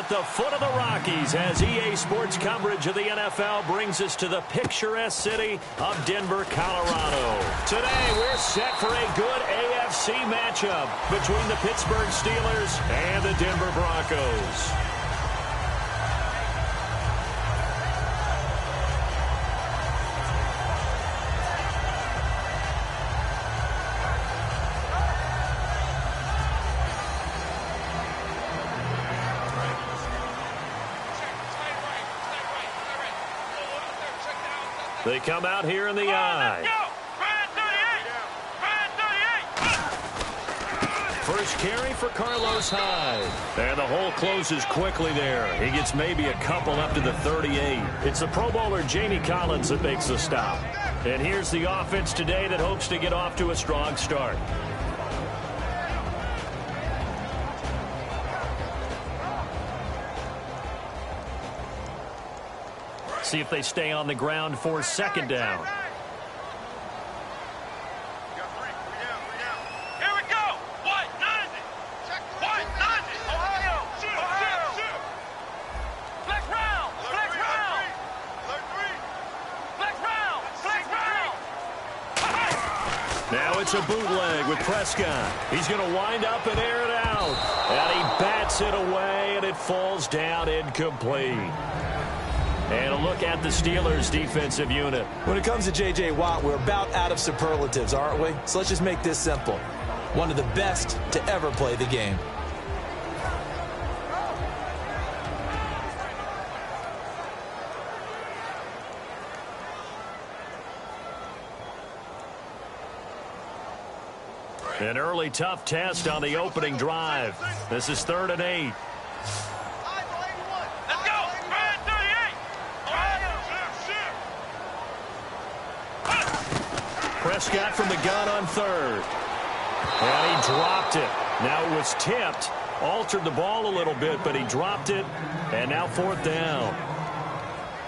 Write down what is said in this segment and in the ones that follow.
at the foot of the Rockies as EA Sports coverage of the NFL brings us to the picturesque city of Denver, Colorado. Today, we're set for a good AFC matchup between the Pittsburgh Steelers and the Denver Broncos. They come out here in the eye. First carry for Carlos Hyde. And the hole closes quickly there. He gets maybe a couple up to the 38. It's the Pro Bowler Jamie Collins that makes the stop. And here's the offense today that hopes to get off to a strong start. See if they stay on the ground for second down. Here we go. White, 90. White, 90. Ohio. Shoot. Flex round. Flex round. Flex round. Now it's a bootleg with Prescott. He's going to wind up and air it out. And he bats it away, and it falls down incomplete. And a look at the Steelers' defensive unit. When it comes to J.J. Watt, we're about out of superlatives, aren't we? So let's just make this simple. One of the best to ever play the game. An early tough test on the opening drive. This is 3rd and 8. Prescott from the gun on 3rd. And he dropped it. Now it was tipped. Altered the ball a little bit, but he dropped it. And now 4th down.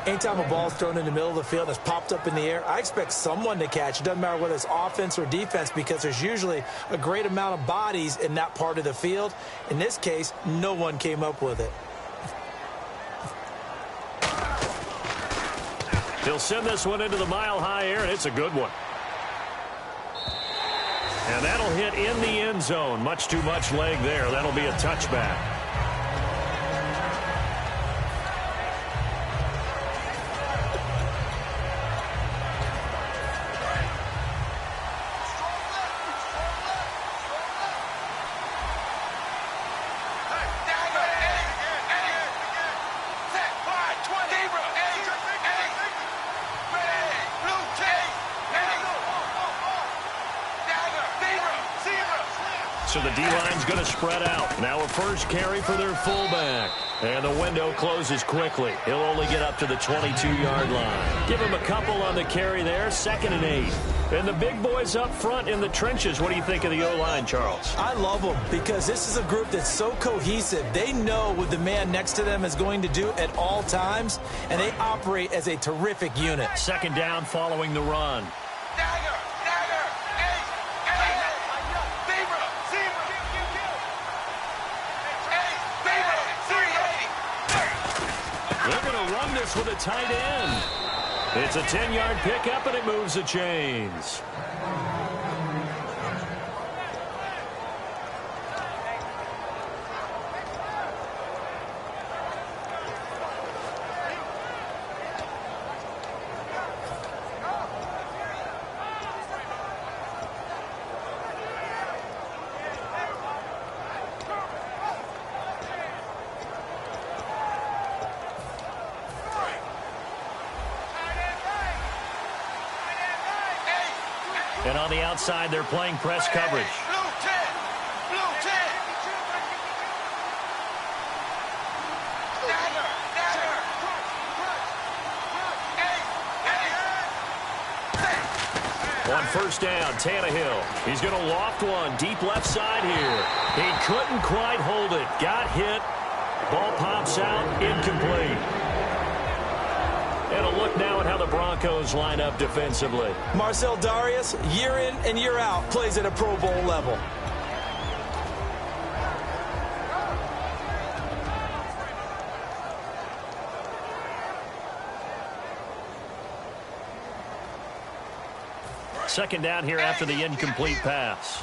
Anytime a ball's thrown in the middle of the field and it's popped up in the air, I expect someone to catch. It doesn't matter whether it's offense or defense because there's usually a great amount of bodies in that part of the field. In this case, no one came up with it. He'll send this one into the mile-high air, and it's a good one. And that'll hit in the end zone. Much too much leg there. That'll be a touchback. So the D-line's going to spread out. Now a first carry for their fullback. And the window closes quickly. He'll only get up to the 22-yard line. Give him a couple on the carry there. 2nd and 8. And the big boys up front in the trenches. What do you think of the O-line, Charles? I love them because this is a group that's so cohesive. They know what the man next to them is going to do at all times, and they operate as a terrific unit. 2nd down following the run. They're going to run this with a tight end. It's a 10-yard pickup, and it moves the chains. And on the outside, they're playing press coverage. Blue 10. Blue 10. On first down, Tannehill. He's going to loft one deep left side here. He couldn't quite hold it. Got hit. Ball pops out. Incomplete. And a look now at how the Broncos line up defensively. Marcel Darius, year in and year out, plays at a Pro Bowl level. Second down here after the incomplete pass.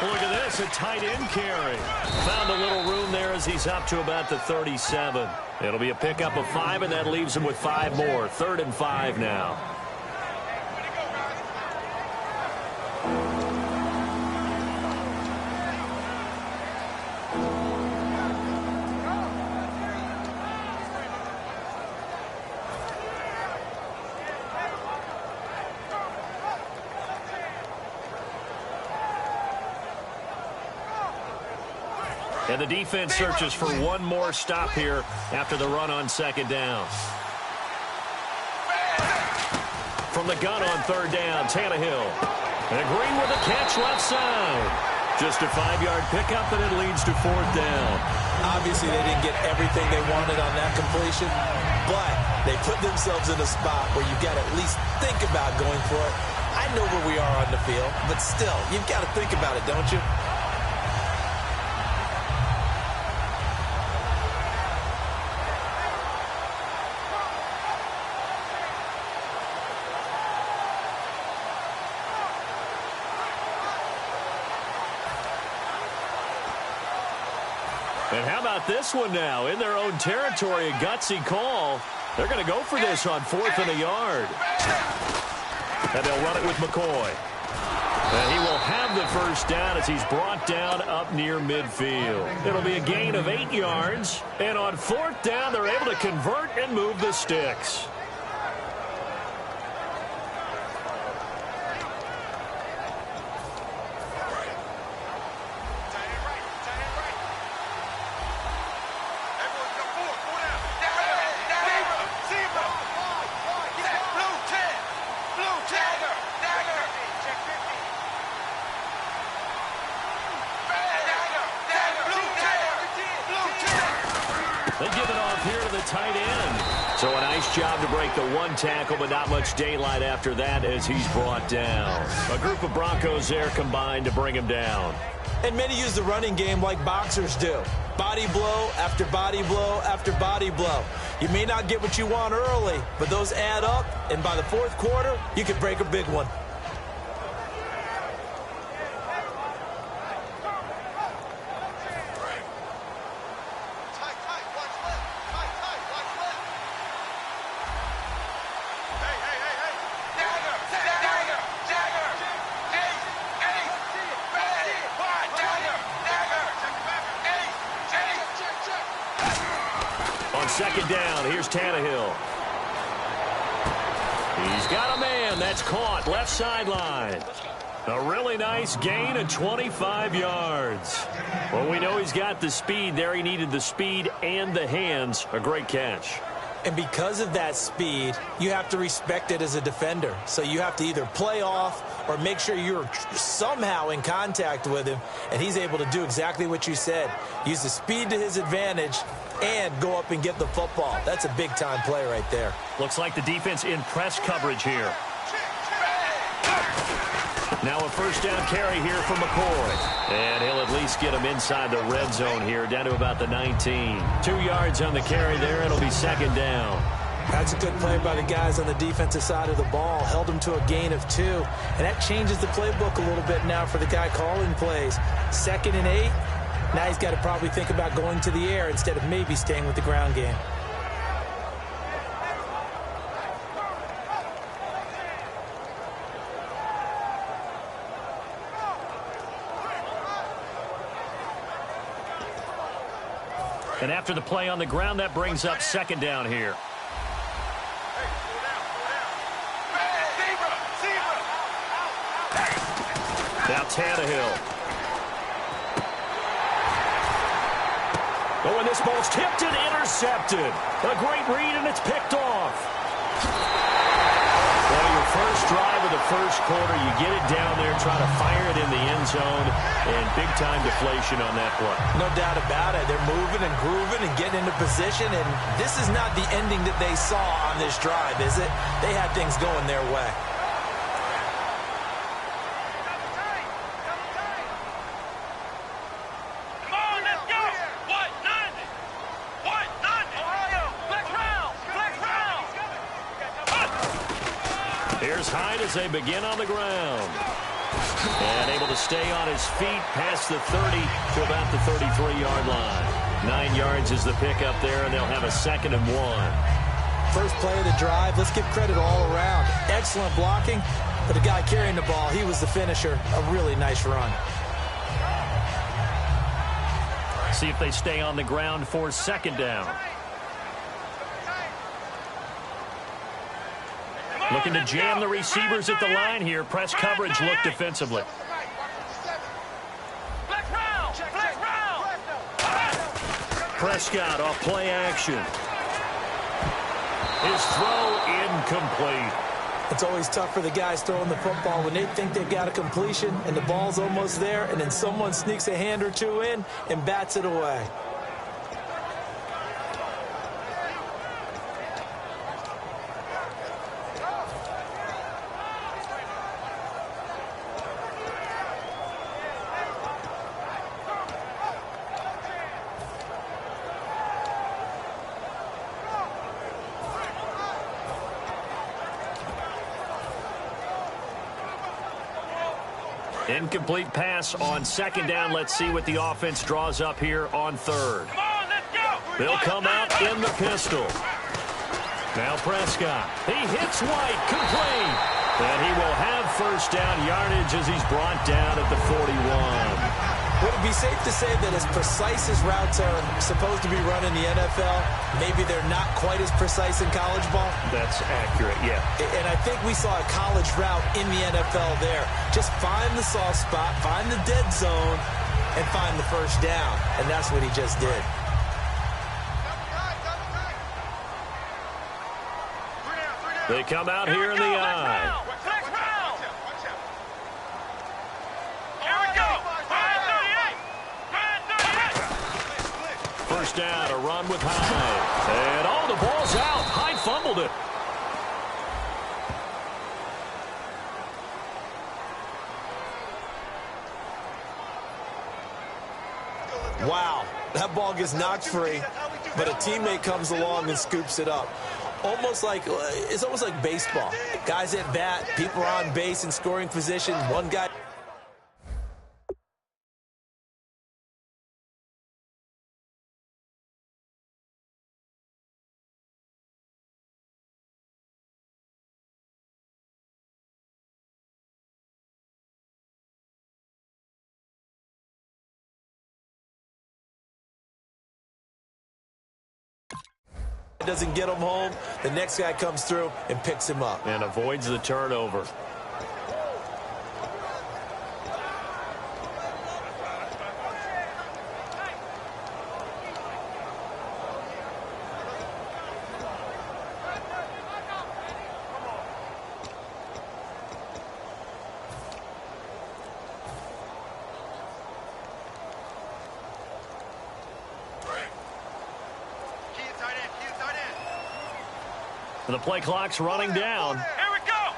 Look at this, a tight end carry. Found a little room there as he's up to about the 37. It'll be a pickup of 5, and that leaves him with 5 more. 3rd and 5 now. And the defense searches for one more stop here after the run on 2nd down. From the gun on 3rd down, Tannehill. And Green with a catch left side. Just a 5-yard pickup, and it leads to 4th down. Obviously, they didn't get everything they wanted on that completion, but they put themselves in a spot where you've got to at least think about going for it. I know where we are on the field, but still, you've got to think about it, don't you? And how about this one now? In their own territory, a gutsy call. They're going to go for this on 4th and a yard. And they'll run it with McCoy. And he will have the first down as he's brought down up near midfield. It'll be a gain of 8 yards. And on 4th down, they're able to convert and move the sticks. They give it off here to the tight end. So a nice job to break the 1 tackle, but not much daylight after that as he's brought down. A group of Broncos there combined to bring him down. And many use the running game like boxers do. Body blow after body blow after body blow. You may not get what you want early, but those add up, and by the 4th quarter, you could break a big one. On 2nd down, here's Tannehill. He's got a man. That's caught. Left sideline. A really nice gain of 25 yards. Well, we know he's got the speed there. He needed the speed and the hands. A great catch. And because of that speed, you have to respect it as a defender. So you have to either play off or make sure you're somehow in contact with him, and he's able to do exactly what you said. Use the speed to his advantage and go up and get the football. That's a big-time play right there. Looks like the defense in press coverage here. Now a first down carry here for McCoy. And he'll at least get him inside the red zone here, down to about the 19. 2 yards on the carry there. It'll be 2nd down. That's a good play by the guys on the defensive side of the ball. Held him to a gain of 2. And that changes the playbook a little bit now for the guy calling plays. 2nd and 8. Now he's got to probably think about going to the air instead of maybe staying with the ground game. And after the play on the ground, that brings up 2nd down here. Now Tannehill. Oh, and this ball's tipped and intercepted. A great read, and it's picked off. Well, your first drive of the first quarter, you get it down there, try to fire it in the end zone, and big-time deflation on that play. No doubt about it. They're moving and grooving and getting into position, and this is not the ending that they saw on this drive, is it? They had things going their way. Come on, let's go. What? 90. Here's Hyde as they begin on the ground. And able to stay on his feet past the 30 to about the 33-yard line. 9 yards is the pickup there, and they'll have a 2nd and 1. First play of the drive. Let's give credit all around. Excellent blocking, but the guy carrying the ball, he was the finisher. A really nice run. See if they stay on the ground for 2nd down. Looking to jam the receivers at the line here. Press coverage look defensively. Prescott off play action. His throw incomplete. It's always tough for the guys throwing the football when they think they've got a completion and the ball's almost there, and then someone sneaks a hand or two in and bats it away. Incomplete pass on 2nd down. Let's see what the offense draws up here on 3rd. They'll come out in the pistol. Now Prescott. He hits White. Complete. And he will have 1st down yardage as he's brought down at the 41. Would it be safe to say that as precise as routes are supposed to be run in the NFL, maybe they're not quite as precise in college ball? That's accurate, yeah. And I think we saw a college route in the NFL there. Just find the soft spot, find the dead zone, and find the 1st down. And that's what he just did. They come out here in the eye. First down, a run with Hyde. And the ball's out. Hyde fumbled it. Wow, that ball gets knocked free, but a teammate comes along and scoops it up. It's almost like baseball. Guys at bat, people are on base in scoring position. One guy. Doesn't get him home, the next guy comes through and picks him up. And avoids the turnover. And the play clock's running down. Here we go.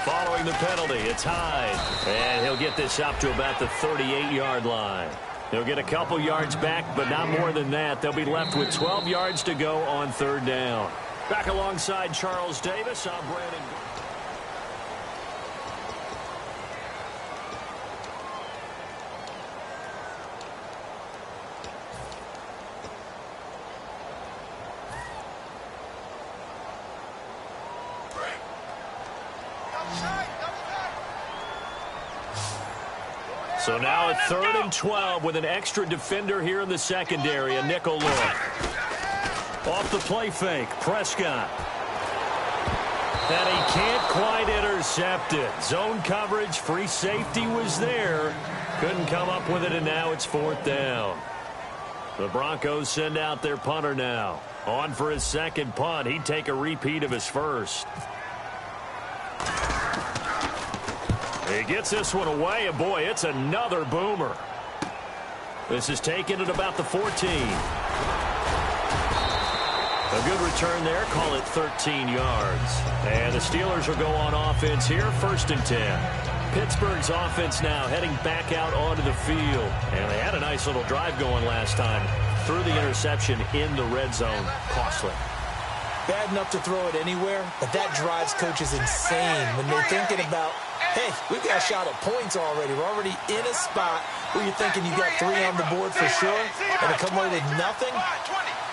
Following the penalty, it's Hyde. And he'll get this up to about the 38-yard line. He'll get a couple yards back, but not more than that. They'll be left with 12 yards to go on 3rd down. Back alongside Charles Davis, I'm Brandon. So now a 3rd and 12 with an extra defender here in the secondary, a nickel look. Off the play fake, Prescott. And he can't quite intercept it. Zone coverage, free safety was there. Couldn't come up with it, and now it's 4th down. The Broncos send out their punter now. On for his 2nd punt. He'd take a repeat of his 1st. He gets this one away, and boy, it's another boomer. This is taken at about the 14. A good return there, call it 13 yards. And the Steelers will go on offense here, 1st and 10. Pittsburgh's offense now heading back out onto the field. And they had a nice little drive going last time. Threw the interception in the red zone. Costly. bad enough to throw it anywhere, but that drives coaches insane when they're thinking about, hey, we've got a shot at points already. We're already in a spot where you're thinking you got 3 on the board for sure, and to come away with nothing,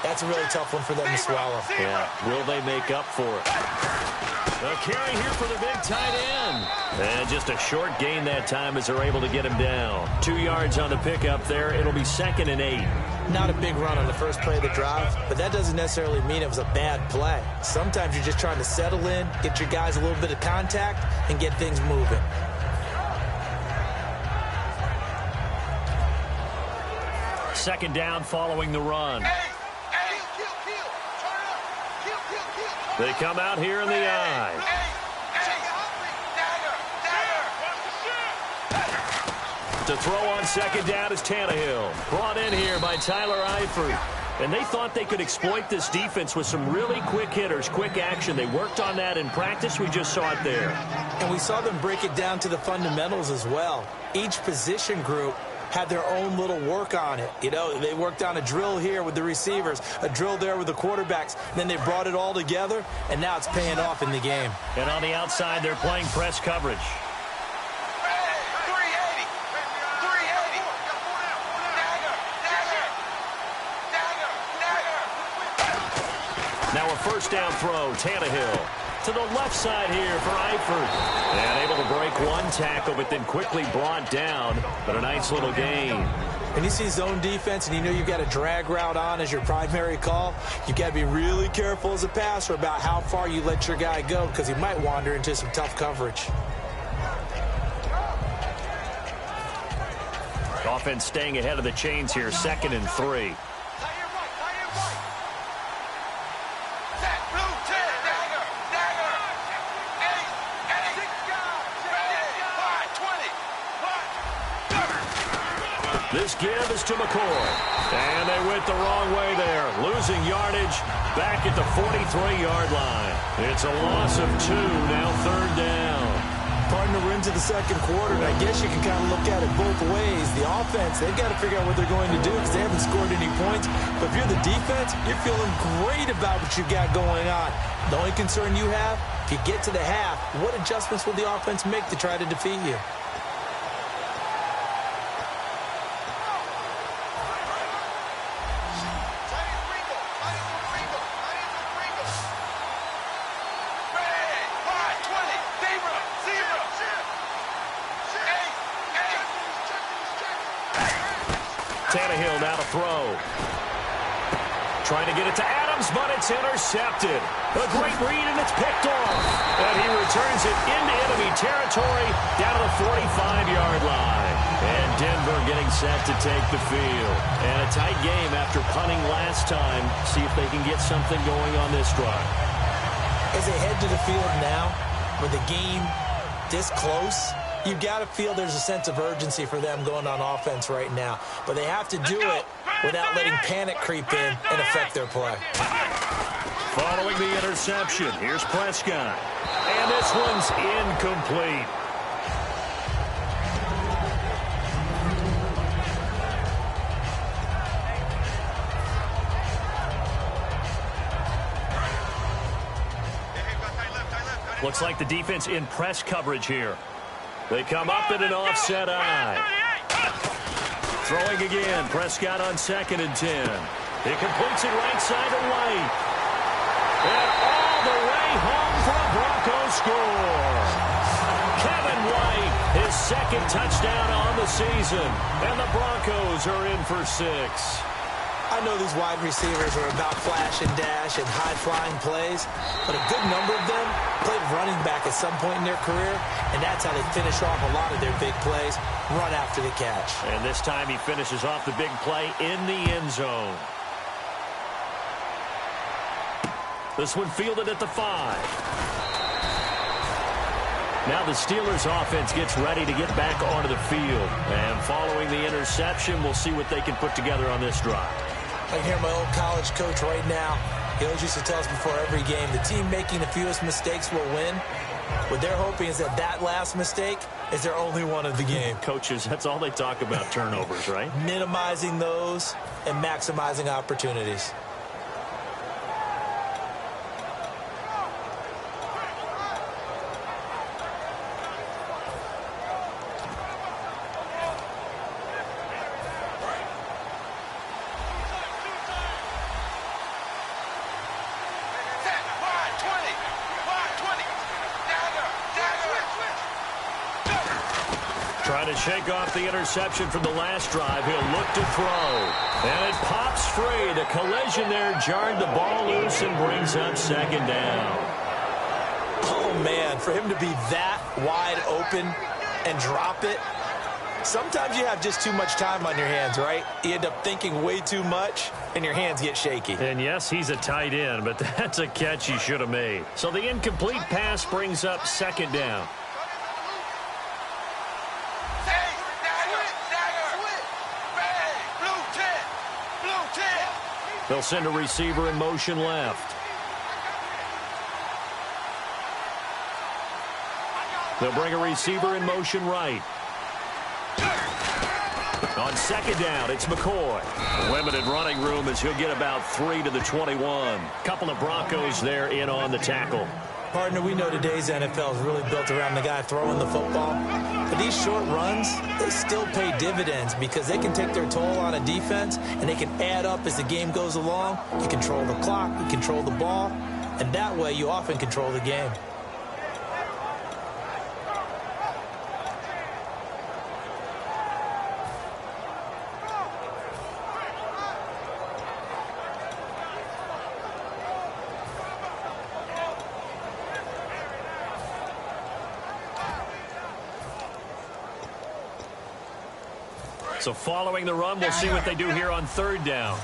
that's a really tough one for them to swallow. Yeah, will they make up for it? A carry here for the big tight end. And just a short gain that time as they're able to get him down. 2 yards on the pickup there. It'll be 2nd and 8. Not a big run on the first play of the drive, but that doesn't necessarily mean it was a bad play. Sometimes you're just trying to settle in, get your guys a little bit of contact, and get things moving. Second down following the run. They come out here in the eye. To throw on second down is Tannehill. Brought in here by Tyler Eifert. And they thought they could exploit this defense with some really quick hitters, quick action. They worked on that in practice. We just saw it there. And we saw them break it down to the fundamentals as well. Each position group had their own little work on it. You know, they worked on a drill here with the receivers, a drill there with the quarterbacks. Then they brought it all together, and now it's paying off in the game. And on the outside, they're playing press coverage. Now a first down throw, Tannehill. To the left side here for Eifert. And able to break one tackle, but then quickly brought down. But a nice little gain. When you see zone defense and you know you've got a drag route on as your primary call, you've got to be really careful as a passer about how far you let your guy go because he might wander into some tough coverage. Offense staying ahead of the chains here, 2nd and 3. This give is to McCoy. And they went the wrong way there. Losing yardage back at the 43-yard line. It's a loss of 2, now 3rd down. Partner, we're into the second quarter, and I guess you can kind of look at it both ways. The offense, they've got to figure out what they're going to do because they haven't scored any points. But if you're the defense, you're feeling great about what you got going on. The only concern you have, if you get to the half, what adjustments will the offense make to try to defeat you? Tannehill now to throw. Trying to get it to Adams, but it's intercepted. A great read, and it's picked off. And he returns it into enemy territory down to the 45-yard line. And Denver getting set to take the field. And a tight game after punting last time. See if they can get something going on this drive. As they head to the field now, with the game this close, you've got to feel there's a sense of urgency for them going on offense right now. But they have to do it without letting panic creep in and affect their play. Following the interception, here's Prescott. And this one's incomplete. Looks like the defense in press coverage here. They come up in an offset eye. Throwing again. Prescott on 2nd and 10. He completes it right side to White. And all the way home for a Broncos score. Kevin White, his 2nd touchdown on the season. And the Broncos are in for 6. I know these wide receivers are about flash and dash and high-flying plays, but a good number of them played running back at some point in their career, and that's how they finish off a lot of their big plays, run after the catch. And this time he finishes off the big play in the end zone. This one fielded at the 5. Now the Steelers offense gets ready to get back onto the field. And following the interception, we'll see what they can put together on this drive. I hear my old college coach right now. He always used to tell us before every game, the team making the fewest mistakes will win. What they're hoping is that that last mistake is their only one of the game. Coaches, that's all they talk about, turnovers, right? Minimizing those and maximizing opportunities. Trying to shake off the interception from the last drive. He'll look to throw. And it pops free. The collision there jarred the ball loose and brings up second down. Oh, man, for him to be that wide open and drop it. Sometimes you have just too much time on your hands, right? You end up thinking way too much, and your hands get shaky. And yes, he's a tight end, but that's a catch he should have made. So the incomplete pass brings up second down. They'll send a receiver in motion left. They'll bring a receiver in motion right. On second down, it's McCoy. Limited running room as he'll get about 3 to the 21. Couple of Broncos there in on the tackle. Partner, we know today's NFL is really built around the guy throwing the football. But these short runs, they still pay dividends because they can take their toll on a defense and they can add up as the game goes along. You control the clock, you control the ball, and that way you often control the game. So following the run, we'll see what they do here on third down.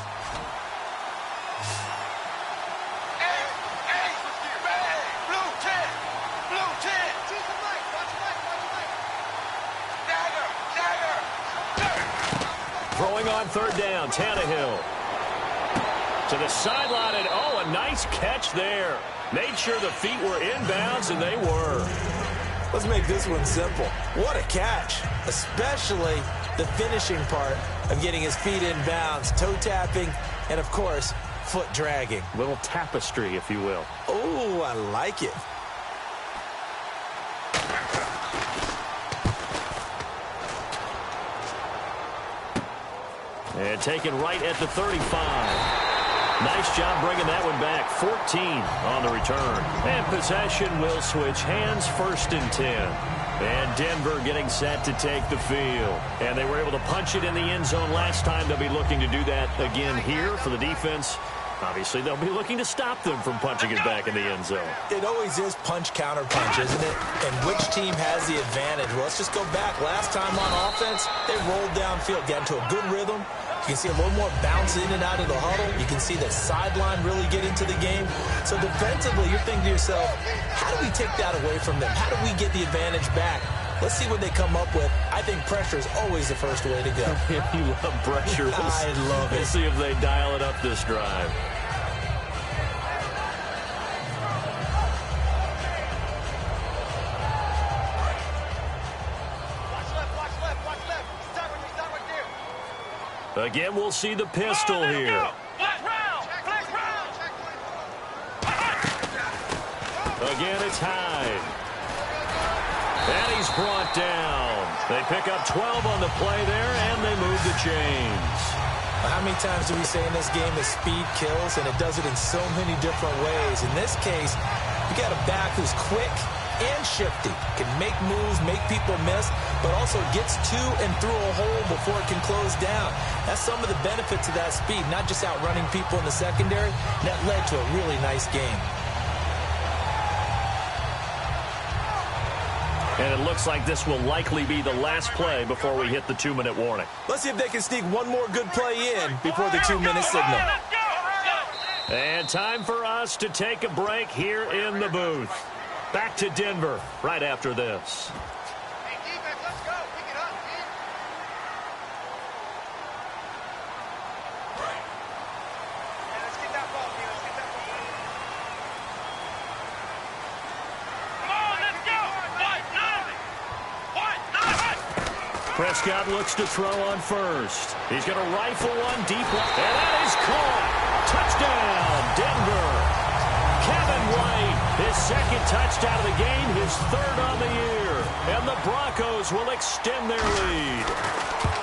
Throwing on third down, Tannehill. To the sideline, and oh, a nice catch there. Made sure the feet were inbounds, and they were. Let's make this one simple. What a catch, especially the finishing part of getting his feet in bounds, toe tapping, and, of course, foot dragging. Little tapestry, if you will. Oh, I like it. And taken right at the 35. Nice job bringing that one back. 14 on the return. And possession will switch hands, 1st and 10. And Denver getting set to take the field. And they were able to punch it in the end zone last time. They'll be looking to do that again here for the defense. Obviously, they'll be looking to stop them from punching it back in the end zone. It always is punch-counter-punch, isn't it? And which team has the advantage? Well, let's just go back. Last time on offense, they rolled downfield, got into a good rhythm. You can see a little more bounce in and out of the huddle. You can see the sideline really get into the game. So defensively, you're thinking to yourself, how do we take that away from them? How do we get the advantage back? Let's see what they come up with. I think pressure is always the first way to go. You love pressure. I love it. We'll see if they dial it up this drive. Again, we'll see the pistol here. Again, it's Hyde. And he's brought down. They pick up 12 on the play there, and they move the chains. How many times do we say in this game that speed kills, and it does it in so many different ways? In this case, you got a back who's quick and shifty, can make moves, make people miss, but also gets to and through a hole before it can close down. That's some of the benefits of that speed, not just outrunning people in the secondary. That led to a really nice game. And it looks like this will likely be the last play before we hit the 2-minute warning. Let's see if they can sneak one more good play in before the 2-minute signal. And time for us to take a break here in the booth. Back to Denver right after this. Hey, defense, let's go. Pick it up, man. Yeah, let's get that ball, man. Let's get that ball. Come on, let's go. What? Prescott looks to throw on first. He's going to rifle one deep left. And that is caught. Touchdown, Denver. Kevin White, his second touchdown of the game, his 3rd on the year. And the Broncos will extend their lead.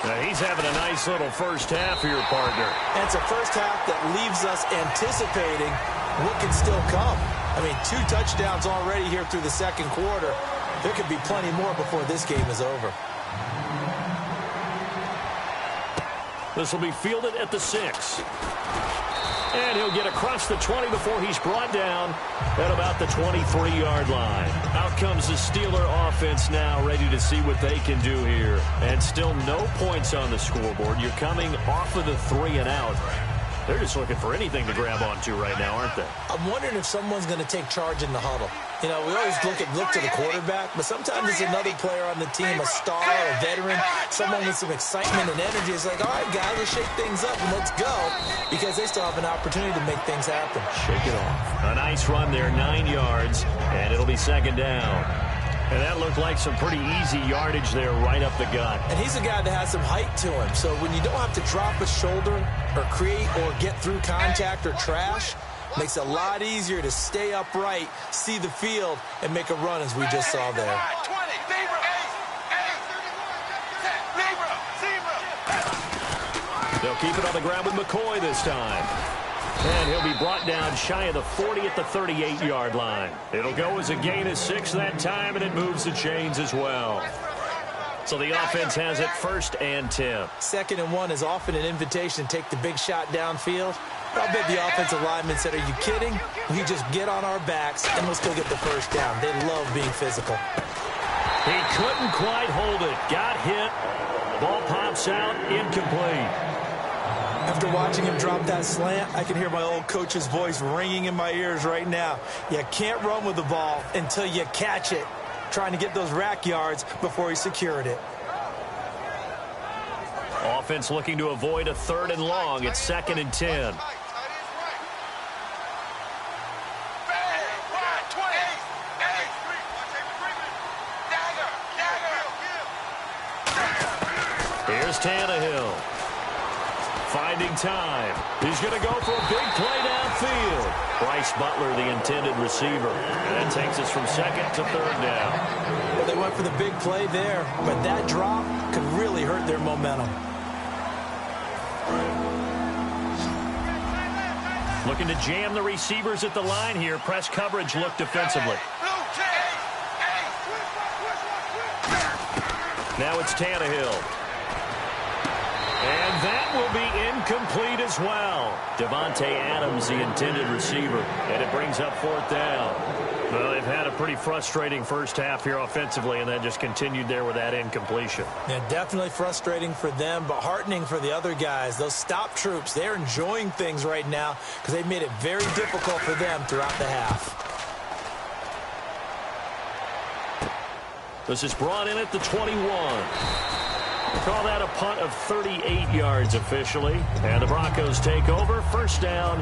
Now, he's having a nice little first half here, partner. And it's a first half that leaves us anticipating what can still come. I mean, 2 touchdowns already here through the second quarter. There could be plenty more before this game is over. This will be fielded at the 6. And he'll get across the 20 before he's brought down at about the 23-yard line. Out comes the Steeler offense now, ready to see what they can do here. And still no points on the scoreboard. You're coming off of the 3 and out. They're just looking for anything to grab onto right now, aren't they? I'm wondering if someone's going to take charge in the huddle. You know, we always look to the quarterback, but sometimes it's another player on the team, a star, a veteran, someone with some excitement and energy. It's like, all right, guys, let's shake things up and let's go, because they still have an opportunity to make things happen. Shake it off. A nice run there, 9 yards, and it'll be second down. And that looked like some pretty easy yardage there right up the gut. And he's a guy that has some height to him. So when you don't have to drop a shoulder or create or get through contact or trash, makes it a lot easier to stay upright, see the field, and make a run as we just saw there. They'll keep it on the ground with McCoy this time. And he'll be brought down shy of the 40 at the 38-yard line. It'll go as a gain of 6 that time, and it moves the chains as well. So the offense has it 1st and 10. 2nd and 1 is often an invitation to take the big shot downfield. I bet the offensive lineman said, are you kidding? We just get on our backs, and we'll still get the first down. They love being physical. He couldn't quite hold it. Got hit. Ball pops out, incomplete. After watching him drop that slant, I can hear my old coach's voice ringing in my ears right now. You can't run with the ball until you catch it. Trying to get those rack yards before he secured it. Offense looking to avoid a 3rd and long. It's 2nd and 10. Here's Tannehill. Finding time. He's going to go for a big play downfield. Bryce Butler, the intended receiver. And that takes us from 2nd to 3rd down. Well, they went for the big play there, but that drop could really hurt their momentum. Looking to jam the receivers at the line here. Press coverage look defensively. Now it's Tannehill. And that will be incomplete as well. Devontae Adams, the intended receiver. And it brings up 4th down. Well, they've had a pretty frustrating first half here offensively, and then just continued there with that incompletion. Yeah, definitely frustrating for them, but heartening for the other guys. Those stop troops, they're enjoying things right now because they've made it very difficult for them throughout the half. This is brought in at the 21. Call that a punt of 38 yards officially. And the Broncos take over. 1st down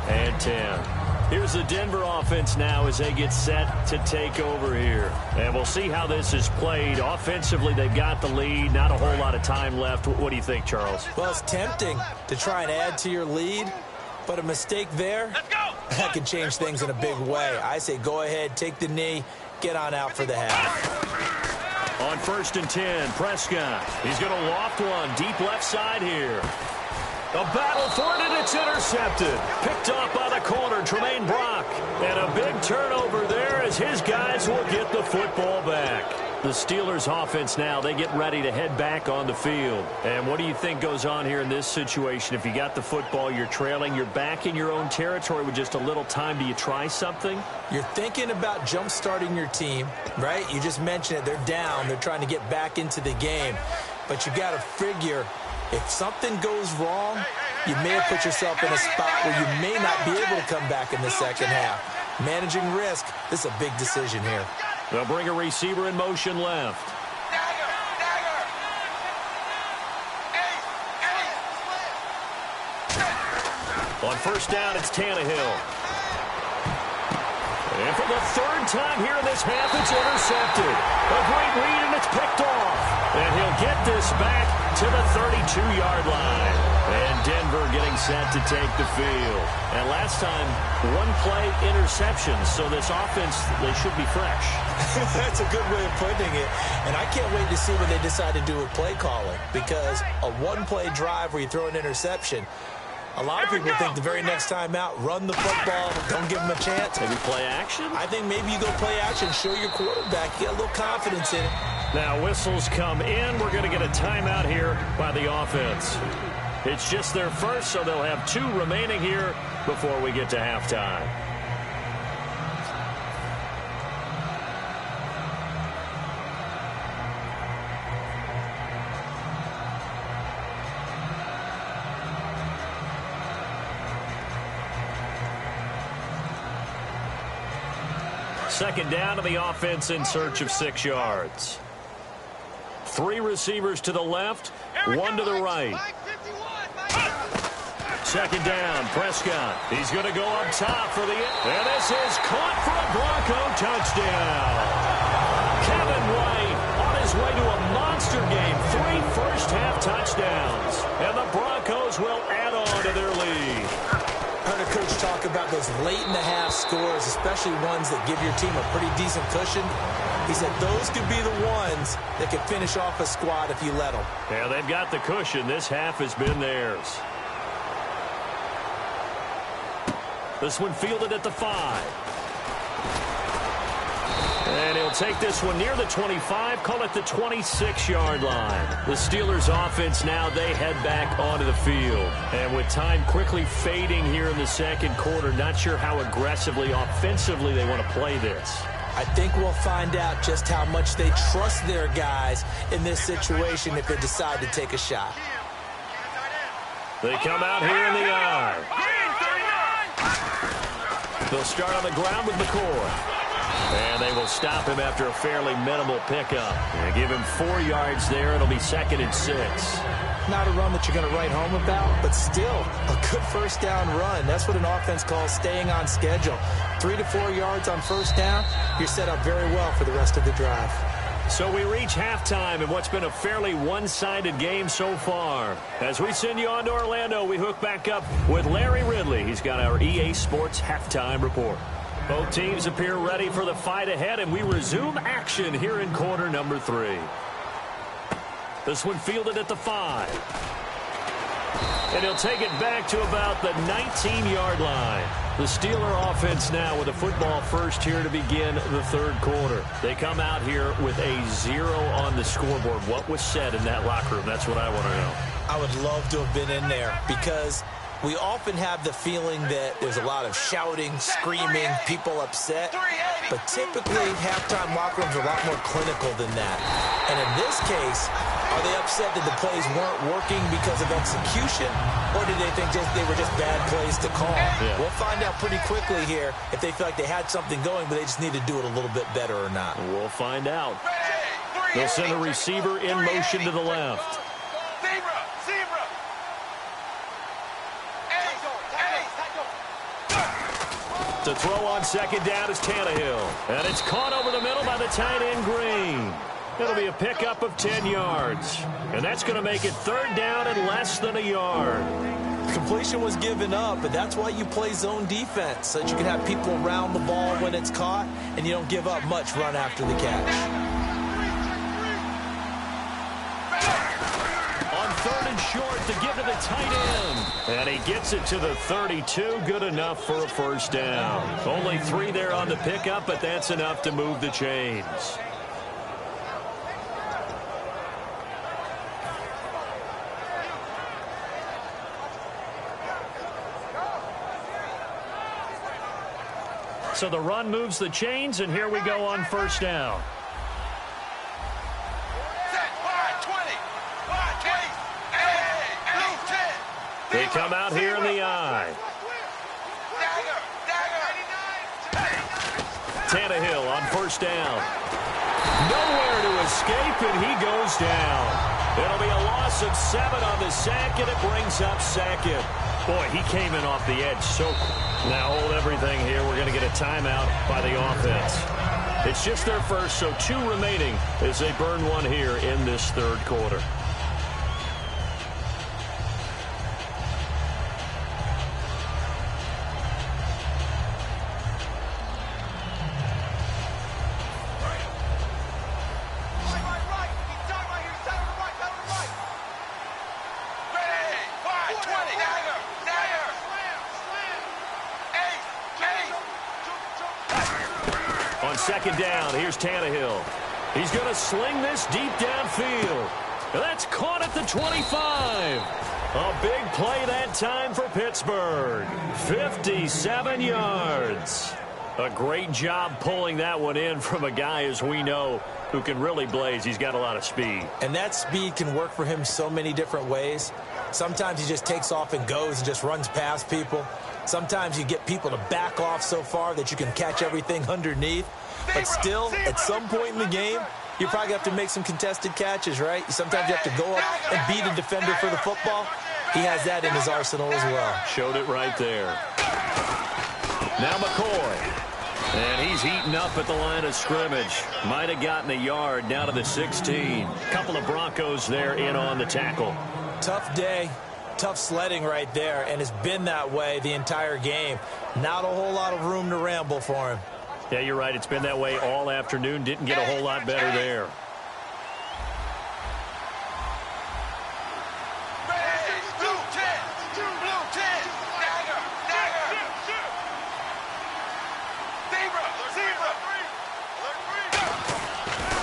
and 10. Here's the Denver offense now as they get set to take over here. And we'll see how this is played. Offensively, they've got the lead. Not a whole lot of time left. What do you think, Charles? Well, it's tempting to try and add to your lead, but a mistake there, that can change things in a big way. I say go ahead, take the knee, get on out for the half. On 1st and 10, Prescott. He's going to loft one deep left side here. A battle for it, and it's intercepted. Picked off by the corner, Tremaine Brock. And a big turnover there as his guys will get the football back. The Steelers offense now, they get ready to head back on the field. And what do you think goes on here in this situation? If you got the football, you're trailing, you're back in your own territory with just a little time. Do you try something? You're thinking about jump-starting your team, right? You just mentioned it. They're down. They're trying to get back into the game. But you got to figure, if something goes wrong, you may have put yourself in a spot where you may not be able to come back in the second half. Managing risk, this is a big decision here. They'll bring a receiver in motion left. On 1st down, it's Tannehill. And for the 3rd time here in this half, it's intercepted. A great read, and it's picked off. And he'll get this back to the 32-yard line. And Denver getting set to take the field. And last time, 1-play interception. So this offense, they should be fresh. That's a good way of putting it. And I can't wait to see what they decide to do with play calling. Because a 1-play drive where you throw an interception, a lot of people think the very next time out, run the football, don't give them a chance. Maybe play action? I think maybe you go play action, show your quarterback, get a little confidence in it. Now whistles come in. We're going to get a timeout here by the offense. It's just their first, so they'll have 2 remaining here before we get to halftime. Second down to the offense in search of 6 yards. 3 receivers to the left, 1 to the right. Second down, Prescott. He's going to go up top for the... And this is caught for a Bronco touchdown. Kevin White on his way to a monster game. 3 first-half touchdowns. And the Broncos will add on to their lead. Heard a coach talk about those late-in-the-half scores, especially ones that give your team a pretty decent cushion. He said those could be the ones that could finish off a squad if you let them. Yeah, they've got the cushion. This half has been theirs. This one fielded at the 5. And he'll take this one near the 25, call it the 26-yard line. The Steelers' offense now, they head back onto the field. And with time quickly fading here in the second quarter, not sure how aggressively, offensively they want to play this. I think we'll find out just how much they trust their guys in this situation if they decide to take a shot. They come out here in the eye. They'll start on the ground with McCoy. And they will stop him after a fairly minimal pickup. And give him 4 yards there. It'll be 2nd and 6. Not a run that you're going to write home about, but still a good first down run. That's what an offense calls staying on schedule. 3 to 4 yards on first down, you're set up very well for the rest of the drive. So we reach halftime in what's been a fairly one-sided game so far. As we send you on to Orlando, we hook back up with Larry Ridley. He's got our EA Sports halftime report. Both teams appear ready for the fight ahead, and we resume action here in quarter number 3. This one fielded at the 5. And he'll take it back to about the 19-yard line. The Steeler offense now with a football first here to begin the third quarter. They come out here with a 0 on the scoreboard. What was said in that locker room? That's what I want to know. I would love to have been in there because we often have the feeling that there's a lot of shouting, screaming, people upset. But typically, halftime locker rooms are a lot more clinical than that. And in this case, are they upset that the plays weren't working because of execution? Or did they think they were just bad plays to call? Yeah. We'll find out pretty quickly here if they feel like they had something going, but they just need to do it a little bit better or not. We'll find out. They'll send a receiver in motion to the left. To throw on second down is Tannehill. And it's caught over the middle by the tight end Green. It'll be a pickup of 10 yards. And that's going to make it third down and less than a yard. Completion was given up, but that's why you play zone defense, so that you can have people around the ball when it's caught, and you don't give up much run after the catch. Third and short to give to the tight end. And he gets it to the 32. Good enough for a first down. Only 3 there on the pickup, but that's enough to move the chains. So the run moves the chains, and here we go on first down. They come out here in the eye. Tannehill on first down. Nowhere to escape, and he goes down. It'll be a loss of 7 on the sack, and it brings up 2nd. Boy, he came in off the edge so quick. Now hold everything here. We're going to get a timeout by the offense. It's just their first, so 2 remaining as they burn 1 here in this third quarter. Second down, here's Tannehill. He's going to sling this deep downfield. And that's caught at the 25. A big play that time for Pittsburgh. 57 yards. A great job pulling that one in from a guy, as we know, who can really blaze. He's got a lot of speed. And that speed can work for him so many different ways. Sometimes he just takes off and goes and just runs past people. Sometimes you get people to back off so far that you can catch everything underneath. But still, at some point in the game, you probably have to make some contested catches, right? Sometimes you have to go up and beat a defender for the football. He has that in his arsenal as well. Showed it right there. Now McCoy. And he's eaten up at the line of scrimmage. Might have gotten a yard down to the 16. Couple of Broncos there in on the tackle. Tough day. Tough sledding right there, and it's been that way the entire game. Not a whole lot of room to ramble for him. Yeah, you're right. It's been that way all afternoon. Didn't get a whole lot better there.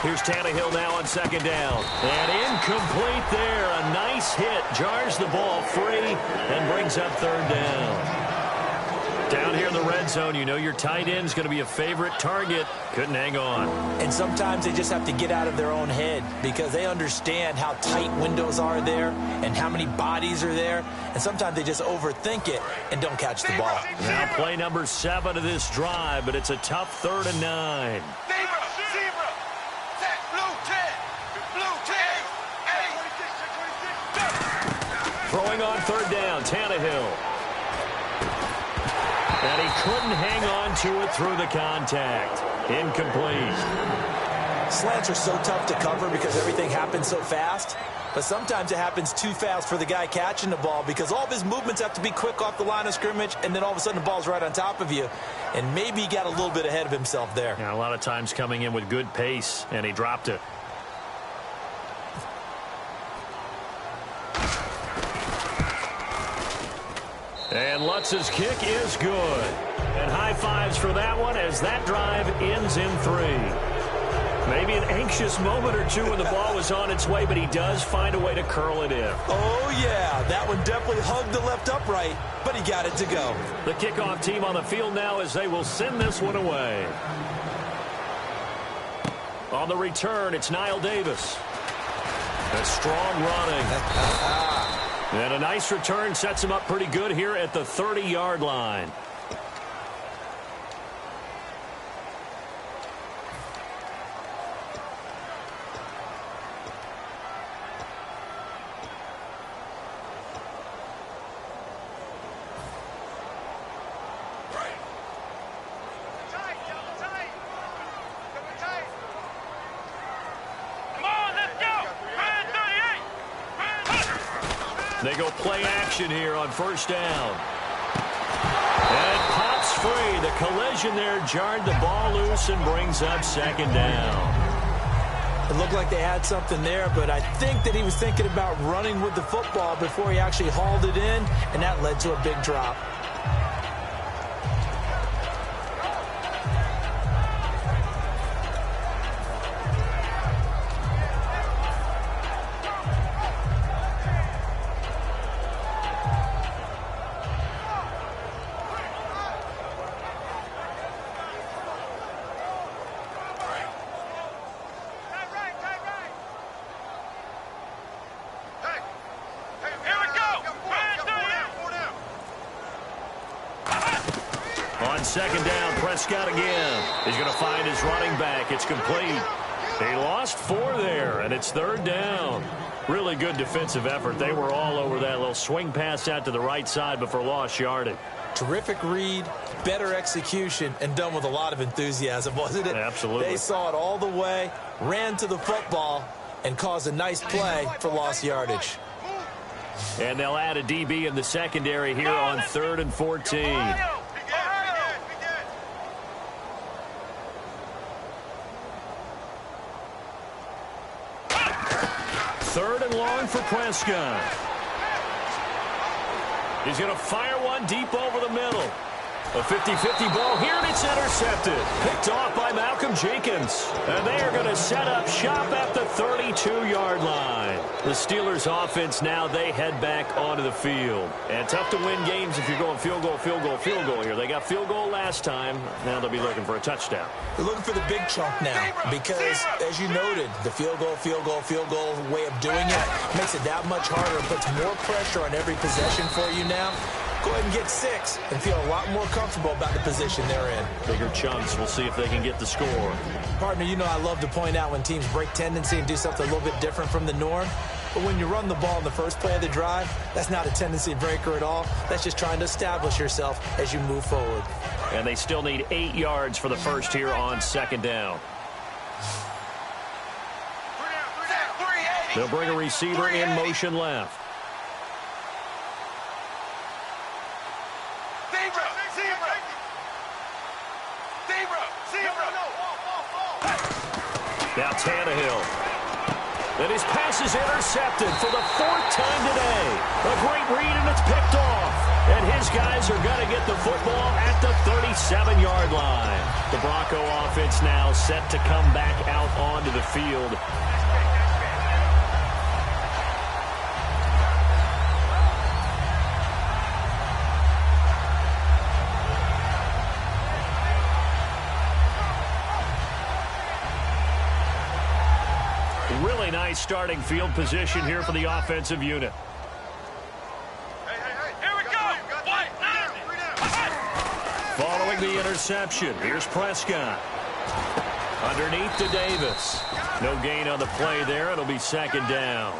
Here's Tannehill now on second down. And incomplete there. A nice hit. Jars the ball free and brings up third down. Down here in the red zone, you know your tight end's going to be a favorite target. Couldn't hang on. And sometimes they just have to get out of their own head because they understand how tight windows are there and how many bodies are there. And sometimes they just overthink it and don't catch the ball. Now play number 7 of this drive, but it's a tough 3rd and 9. Throwing on third down, Tannehill. And he couldn't hang on to it through the contact. Incomplete. Slants are so tough to cover because everything happens so fast. But sometimes it happens too fast for the guy catching the ball because all of his movements have to be quick off the line of scrimmage, and then all of a sudden the ball's right on top of you. And maybe he got a little bit ahead of himself there. Yeah, a lot of times coming in with good pace, and he dropped it. And Lutz's kick is good. And high fives for that one as that drive ends in 3. Maybe an anxious moment or two when the ball was on its way, but he does find a way to curl it in. Oh, yeah. That one definitely hugged the left upright, but he got it to go. The kickoff team on the field now as they will send this one away. On the return, it's Niall Davis. A strong running. And a nice return sets him up pretty good here at the 30-yard line. They go play action here on first down. And pops free. The collision there jarred the ball loose and brings up second down. It looked like they had something there, but I think that he was thinking about running with the football before he actually hauled it in, and that led to a big drop. Second down, Prescott again. He's going to find his running back. It's complete. He lost 4 there, and it's third down. Really good defensive effort. They were all over that little swing pass out to the right side before lost yardage. Terrific read, better execution, and done with a lot of enthusiasm, wasn't it? Absolutely. They saw it all the way, ran to the football, and caused a nice play for lost yardage. And they'll add a DB in the secondary here on 3rd and 14. Third and long for Prescott. He's going to fire one deep over the middle. A 50-50 ball here, and it's intercepted. Picked off by Malcolm Jenkins. And they are going to set up shop at the 32-yard line. The Steelers' offense now, they head back onto the field. And tough to win games if you're going field goal, field goal, field goal here. They got field goal last time. Now they'll be looking for a touchdown. They're looking for the big chunk now because, as you noted, the field goal way of doing it makes it that much harder. It puts more pressure on every possession for you now. Go ahead and get 6 and feel a lot more comfortable about the position they're in. Bigger chunks. We'll see if they can get the score. Partner, you know I love to point out when teams break tendency and do something a little bit different from the norm. But when you run the ball in the first play of the drive, that's not a tendency breaker at all. That's just trying to establish yourself as you move forward. And they still need 8 yards for the first here on second down. They'll bring a receiver in motion left. Now Tannehill. And his pass is intercepted for the 4th time today. A great read, and it's picked off. And his guys are going to get the football at the 37-yard line. The Bronco offense now set to come back out onto the field. Really nice starting field position here for the offensive unit. Here we go. Following the interception, here's Prescott. Underneath to Davis. No gain on the play there. It'll be second down.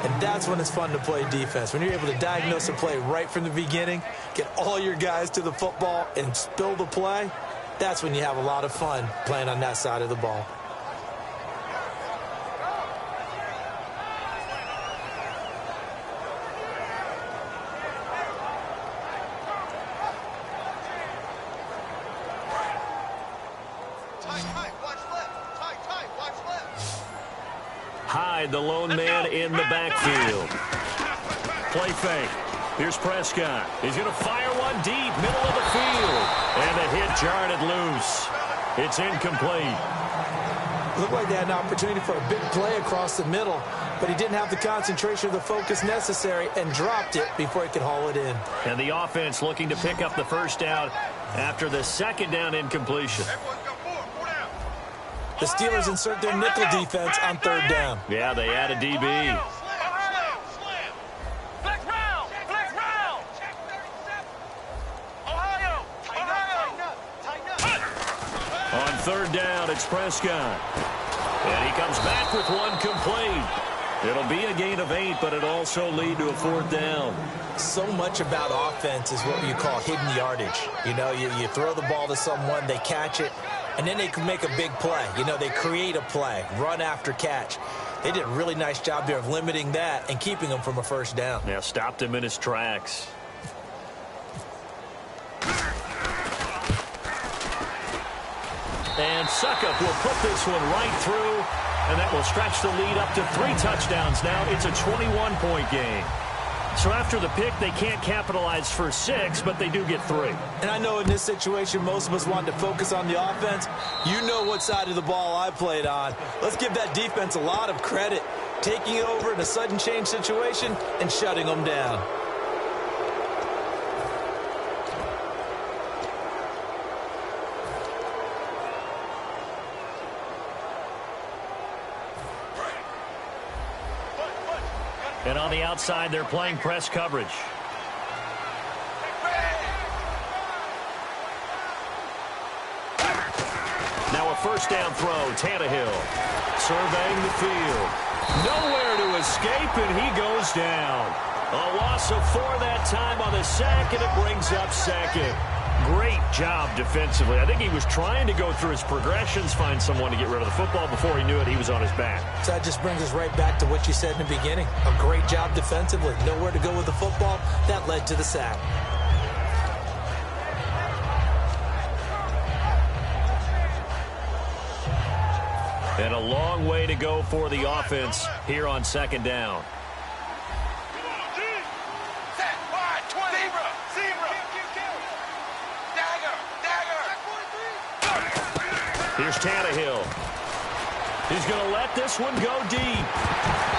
And that's when it's fun to play defense. When you're able to diagnose a play right from the beginning, get all your guys to the football and spill the play, that's when you have a lot of fun playing on that side of the ball. Hyde, the lone man in the backfield. Play fake. Here's Prescott. He's going to fire one deep, middle of the field. And the hit jarred it loose. It's incomplete. Looked like they had an opportunity for a big play across the middle, but he didn't have the concentration or the focus necessary and dropped it before he could haul it in. And the offense looking to pick up the first down after the second down incompletion. The Steelers insert their nickel defense on 3rd down. Yeah, they add a DB. On 3rd down, it's Prescott. And he comes back with one complete. It'll be a gain of 8, but it also lead to a 4th down. So much about offense is what you call hidden yardage. You know, you throw the ball to someone, they catch it, and then they can make a big play. You know, they create a play, run after catch. They did a really nice job there of limiting that and keeping him from a first down. Yeah, stopped him in his tracks. And Suckup will put this one right through, and that will stretch the lead up to 3 touchdowns now. It's a 21-point game. So after the pick, they can't capitalize for 6, but they do get 3. And I know in this situation, most of us want to focus on the offense. You know what side of the ball I played on. Let's give that defense a lot of credit, taking it over in a sudden change situation and shutting them down. And on the outside, they're playing press coverage. Now a first down throw, Tannehill. Surveying the field. Nowhere to escape, and he goes down. A loss of 4 that time on the sack, and it brings up second. Great job defensively. I think he was trying to go through his progressions, find someone to get rid of the football. Before he knew it, he was on his back. So that just brings us right back to what you said in the beginning. A great job defensively. Nowhere to go with the football. That led to the sack. And a long way to go for the offense here on second down. Here's Tannehill. He's going to let this one go deep.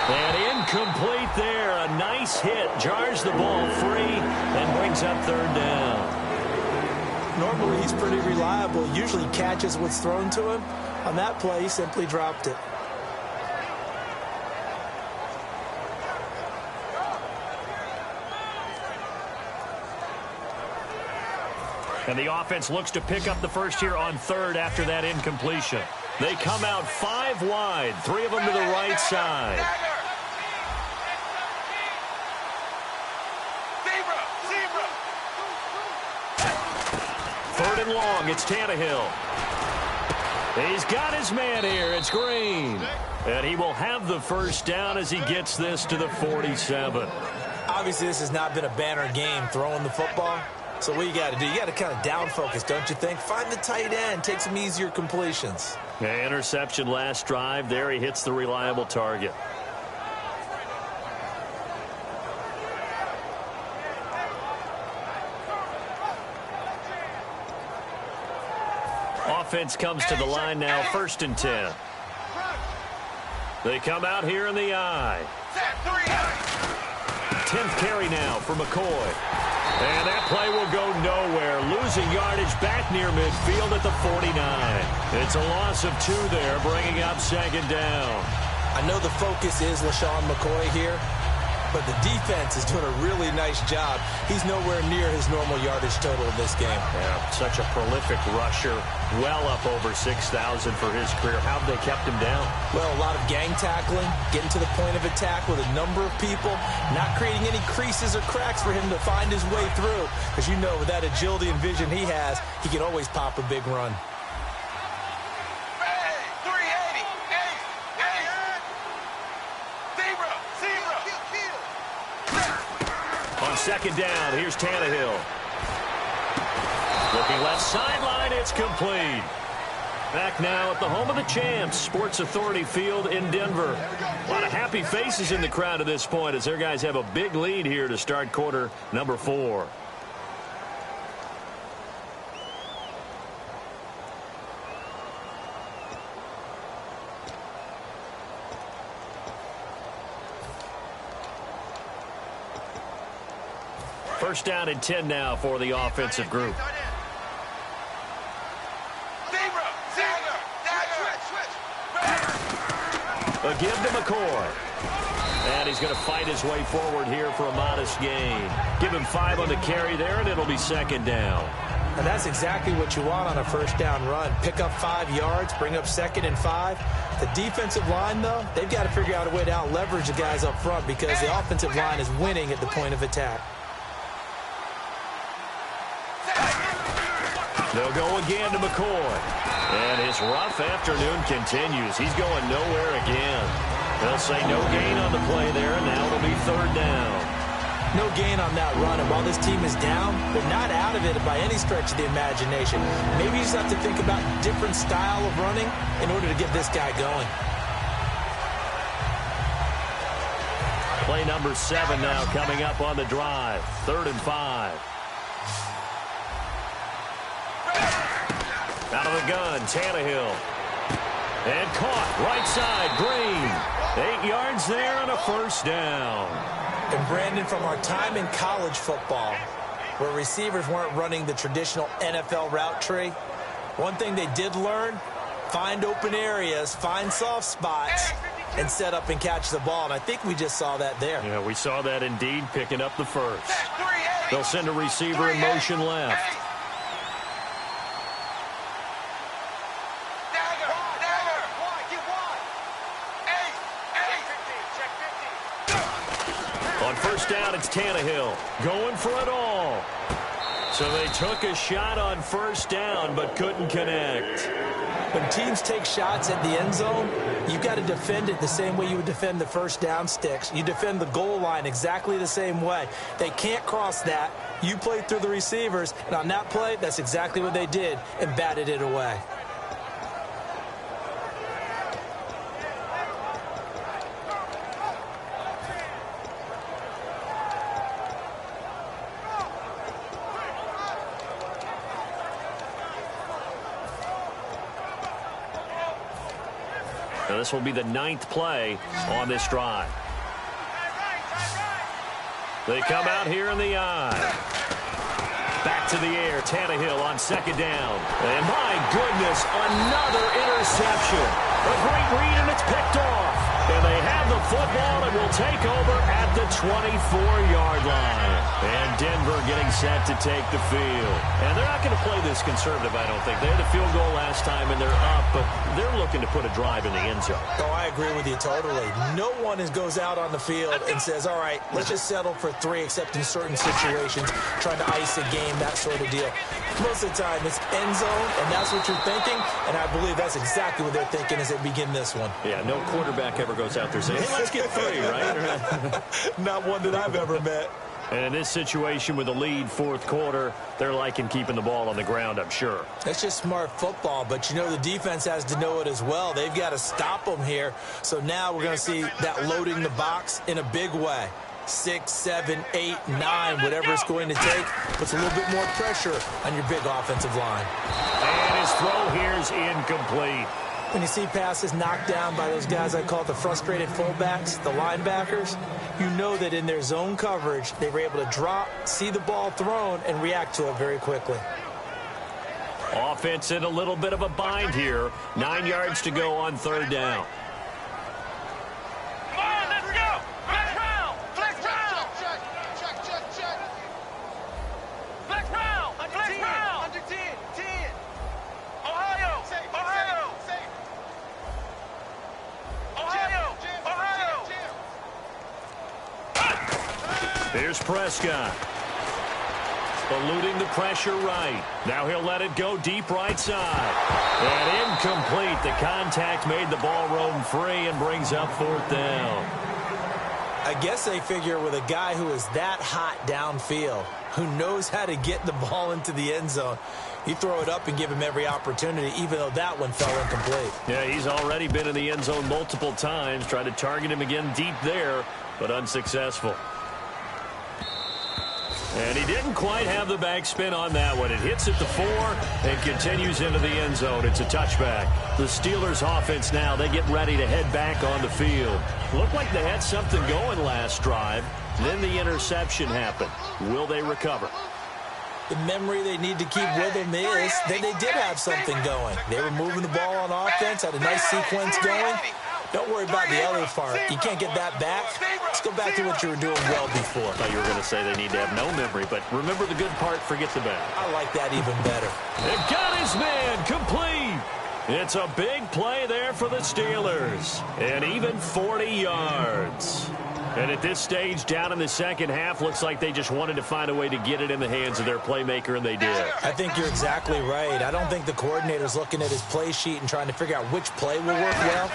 And incomplete there. A nice hit. Jars the ball free and brings up third down. Normally, he's pretty reliable. Usually catches what's thrown to him. On that play, he simply dropped it. And the offense looks to pick up the first here on third after that incompletion. They come out 5 wide, 3 of them to the right side. Third and long, it's Tannehill. He's got his man here, it's Green. And he will have the first down as he gets this to the 47. Obviously, this has not been a banner game throwing the football. So what you got to do, you got to kind of down focus, don't you think? Find the tight end, take some easier completions. Yeah, interception last drive. There he hits the reliable target. Offense comes to the line now, 1st and 10. They come out here in the I. 10th carry now for McCoy. And that play will go nowhere. Losing yardage back near midfield at the 49. It's a loss of 2 there, bringing up 2nd down. I know the focus is LaShawn McCoy here, but the defense is doing a really nice job. He's nowhere near his normal yardage total in this game. Yeah, such a prolific rusher, well up over 6,000 for his career. How have they kept him down? Well, a lot of gang tackling, getting to the point of attack with a number of people, not creating any creases or cracks for him to find his way through. Because you know, with that agility and vision he has, he can always pop a big run. On 2nd down, here's Tannehill. Looking left sideline, it's complete. Back now at the home of the champs, Sports Authority Field in Denver. A lot of happy faces in the crowd at this point as their guys have a big lead here to start quarter number 4. First down and 10 now for the offensive group. A give to McCoy. And he's going to fight his way forward here for a modest gain. Give him 5 on the carry there, and it'll be 2nd down. And that's exactly what you want on a first down run. Pick up 5 yards, bring up 2nd and 5. The defensive line, though, they've got to figure out a way to out-leverage the guys up front because the offensive line is winning at the point of attack. They'll go again to McCoy. And his rough afternoon continues. He's going nowhere again. They'll say no gain on the play there, and now it'll be 3rd down. No gain on that run, and while this team is down, they're not out of it by any stretch of the imagination. Maybe you just have to think about a different style of running in order to get this guy going. Play number 7 now coming up on the drive. 3rd and 5. Out of the gun, Tannehill. And caught, right side, Green. 8 yards there and a first down. And Brandon, from our time in college football, where receivers weren't running the traditional NFL route tree, one thing they did learn, find open areas, find soft spots, and set up and catch the ball. And I think we just saw that there. Yeah, we saw that indeed, picking up the first. They'll send a receiver in motion left. On first down, it's Tannehill going for it all. So they took a shot on first down but couldn't connect. When teams take shots at the end zone, you've got to defend it the same way you would defend the first down sticks. You defend the goal line exactly the same way. They can't cross that. You play through the receivers, and on that play, that's exactly what they did and batted it away. Now, this will be the 9th play on this drive. They come out here in the eye. Back to the air, Tannehill on 2nd down. And my goodness, another interception. A great read, and it's picked off. And they have the football and will take over at the 24-yard line. And Denver getting set to take the field. And they're not going to play this conservative, I don't think. They had a field goal last time, and they're up, but they're looking to put a drive in the end zone. Oh, I agree with you totally. No one goes out on the field and says, all right, let's just settle for 3, except in certain situations, trying to ice a game, that sort of deal. Most of the time, it's end zone, and that's what you're thinking, and I believe that's exactly what they're thinking as they begin this one. Yeah, no quarterback ever goes out there saying, hey, let's get 3, right? Not one that I've ever met. And in this situation with the lead, 4th quarter, they're liking keeping the ball on the ground, I'm sure. That's just smart football, but you know the defense has to know it as well. They've got to stop them here. So now we're going to see that loading the box in a big way. 6, 7, 8, 9, whatever it's going to take, puts a little bit more pressure on your big offensive line. And his throw here is incomplete. When you see passes knocked down by those guys I call the frustrated fullbacks, the linebackers, you know that in their zone coverage, they were able to drop, see the ball thrown, and react to it very quickly. Offense in a little bit of a bind here. 9 yards to go on 3rd down. Come on, let's go. Flex round. Flex round. Flex round. Flex round. Under 10. 10. Ohio. Ohio. Ohio. Ohio. Here's Prescott. Eluding the pressure right. Now he'll let it go deep right side. And incomplete. The contact made the ball roam free and brings up 4th down. I guess they figure with a guy who is that hot downfield, who knows how to get the ball into the end zone, you throw it up and give him every opportunity, even though that one fell incomplete. Yeah, he's already been in the end zone multiple times. Tried to target him again deep there, but unsuccessful. And he didn't quite have the backspin on that one. It hits at the 4 and continues into the end zone. It's a touchback. The Steelers offense now, they get ready to head back on the field. Looked like they had something going last drive. Then the interception happened. Will they recover? The memory they need to keep with them is that they did have something going. They were moving the ball on offense, had a nice sequence going. Don't worry about the other part. You can't get that back. Let's go back to what you were doing well before. I thought you were going to say they need to have no memory, but remember the good part, forget the bad. I like that even better. It got his man complete. It's a big play there for the Steelers. And even 40 yards. And at this stage, down in the second half, looks like they just wanted to find a way to get it in the hands of their playmaker, and they did. I think you're exactly right. I don't think the coordinator's looking at his play sheet and trying to figure out which play will work well.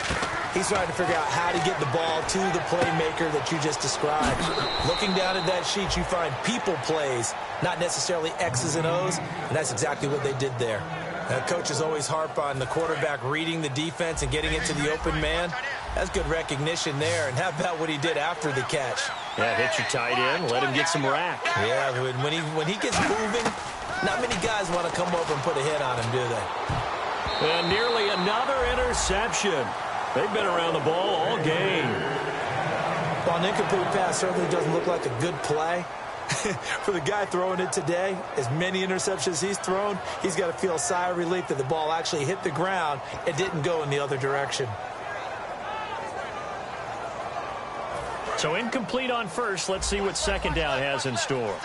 He's trying to figure out how to get the ball to the playmaker that you just described. Looking down at that sheet, you find people plays, not necessarily X's and O's, and that's exactly what they did there. Coaches always harp on the quarterback reading the defense and getting it to the open man. That's good recognition there. And how about what he did after the catch? Yeah, hit your tight end, let him get some rack. Yeah, when he gets moving, not many guys want to come over and put a hit on him, do they? And nearly another interception. They've been around the ball all game. Well, an incomplete pass certainly doesn't look like a good play. For the guy throwing it today, as many interceptions he's thrown, he's got to feel a sigh of relief that the ball actually hit the ground and didn't go in the other direction. So incomplete on first. Let's see what 2nd down has in store.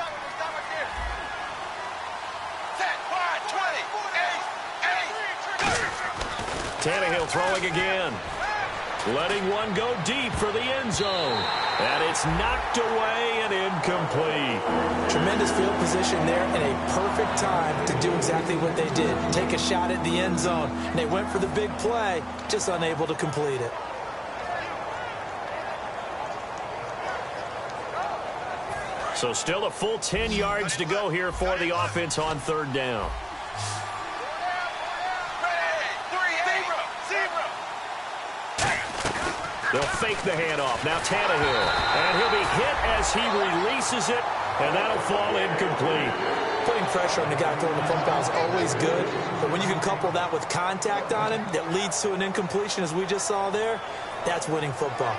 Tannehill throwing again. Letting one go deep for the end zone. And it's knocked away and incomplete. Tremendous field position there and a perfect time to do exactly what they did. Take a shot at the end zone. And they went for the big play, just unable to complete it. So still a full 10 yards to go here for the offense on 3rd down. They'll fake the handoff. Now Tannehill. And he'll be hit as he releases it. And that'll fall incomplete. Putting pressure on the guy throwing the football is always good, but when you can couple that with contact on him that leads to an incompletion, as we just saw there, that's winning football.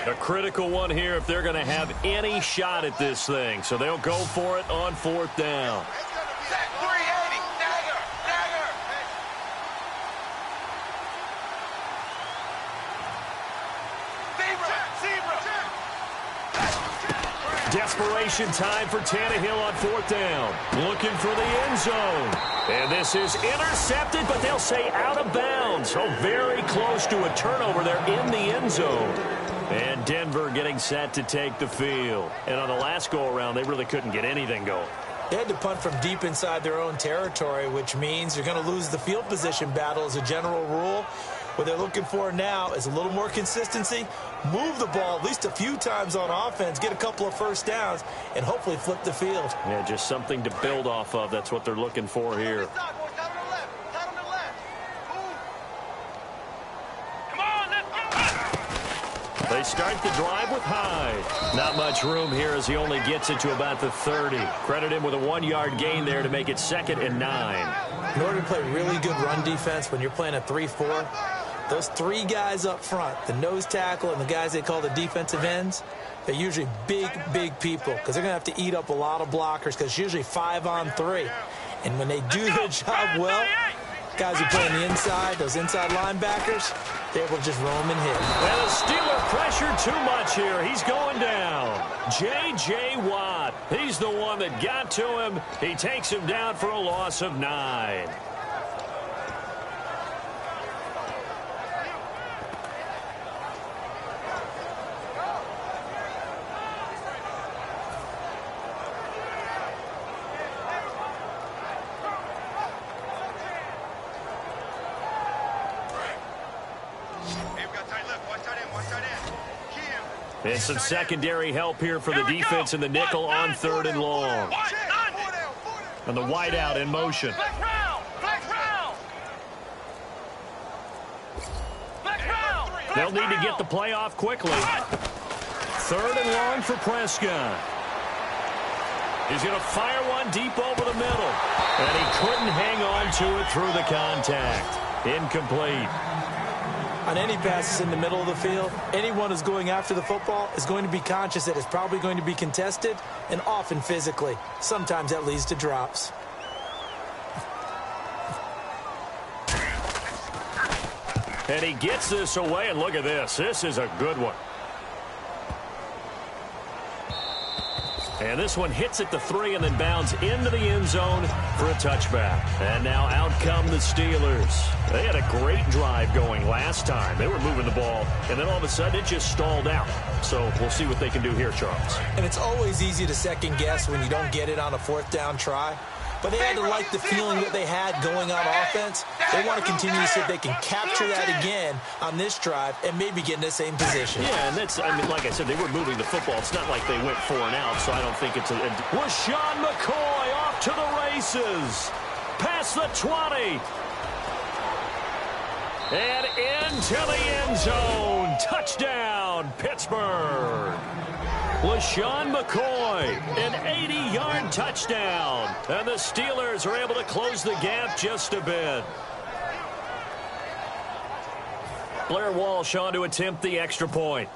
A critical one here if they're going to have any shot at this thing. So they'll go for it on 4th down. Sack 380. Dagger. Zebra. Desperation time for Tannehill on 4th down. Looking for the end zone. And this is intercepted, but they'll say out of bounds. So very close to a turnover there in the end zone. And Denver getting set to take the field. And on the last go-around, they really couldn't get anything going. They had to punt from deep inside their own territory, which means you're going to lose the field position battle as a general rule. What they're looking for now is a little more consistency, move the ball at least a few times on offense, get a couple of first downs, and hopefully flip the field. Yeah, just something to build off of. That's what they're looking for here. They start the drive with Hyde. Not much room here as he only gets it to about the 30. Credit him with a 1-yard gain there to make it 2nd and 9. In order to play really good run defense when you're playing a 3-4, those 3 guys up front, the nose tackle and the guys they call the defensive ends, they're usually big people because they're going to have to eat up a lot of blockers because it's usually 5 on 3. And when they do their job well, guys who play on the inside, those inside linebackers, they're able to just roam and hit. And the Steeler pressured too much here. He's going down. J.J. Watt. He's the one that got to him. He takes him down for a loss of 9. And some secondary help here for the defense in the nickel on 3rd and long. And the wideout in motion. They'll need to get the play off quickly. 3rd and long for Prescott. He's going to fire one deep over the middle. And he couldn't hang on to it through the contact. Incomplete. On any passes in the middle of the field, anyone who's going after the football is going to be conscious that it's probably going to be contested and often physically. Sometimes that leads to drops. And he gets this away, and look at this. This is a good one. And this one hits at the 3 and then bounds into the end zone for a touchback. And now out come the Steelers. They had a great drive going last time. They were moving the ball, and then all of a sudden it just stalled out. So we'll see what they can do here, Charles. And it's always easy to second guess when you don't get it on a 4th down try. But they had to like the feeling that they had going on offense. They want to continue to see if they can capture that again on this drive and maybe get in the same position. Yeah, and that's, I mean, like I said, they were moving the football. It's not like they went 4 and out, so I don't think it's a... LaShawn McCoy off to the races. Past the 20. And into the end zone. Touchdown, Pittsburgh. LaShawn McCoy, an 80-yard touchdown. And the Steelers are able to close the gap just a bit. Blair Walsh on to attempt the extra point.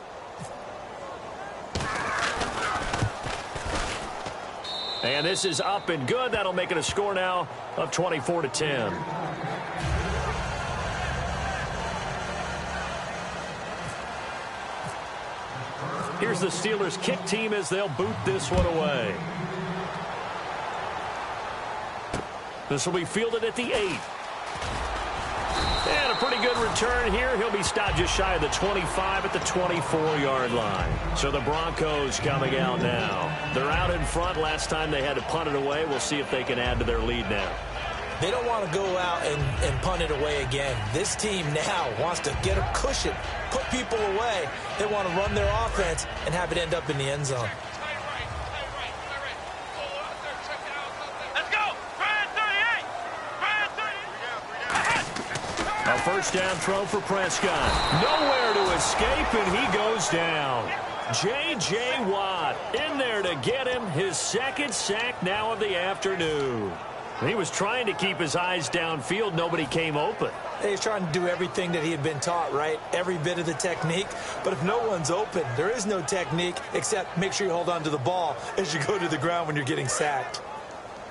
And this is up and good. That'll make it a score now of 24-10. Here's the Steelers kick team as they'll boot this one away. This will be fielded at the 8. And a pretty good return here. He'll be stopped just shy of the 25 at the 24-yard line. So the Broncos coming out now. They're out in front. Last time they had to punt it away. We'll see if they can add to their lead now. They don't want to go out and punt it away again. This team now wants to get a cushion, put people away. They want to run their offense and have it end up in the end zone. Let's go. Try it, 38. A first down throw for Prescott. Nowhere to escape, and he goes down. J.J. Watt in there to get him his second sack now of the afternoon. He was trying to keep his eyes downfield. Nobody came open. He's trying to do everything that he had been taught, right? Every bit of the technique. But if no one's open, there is no technique except make sure you hold on to the ball as you go to the ground when you're getting sacked.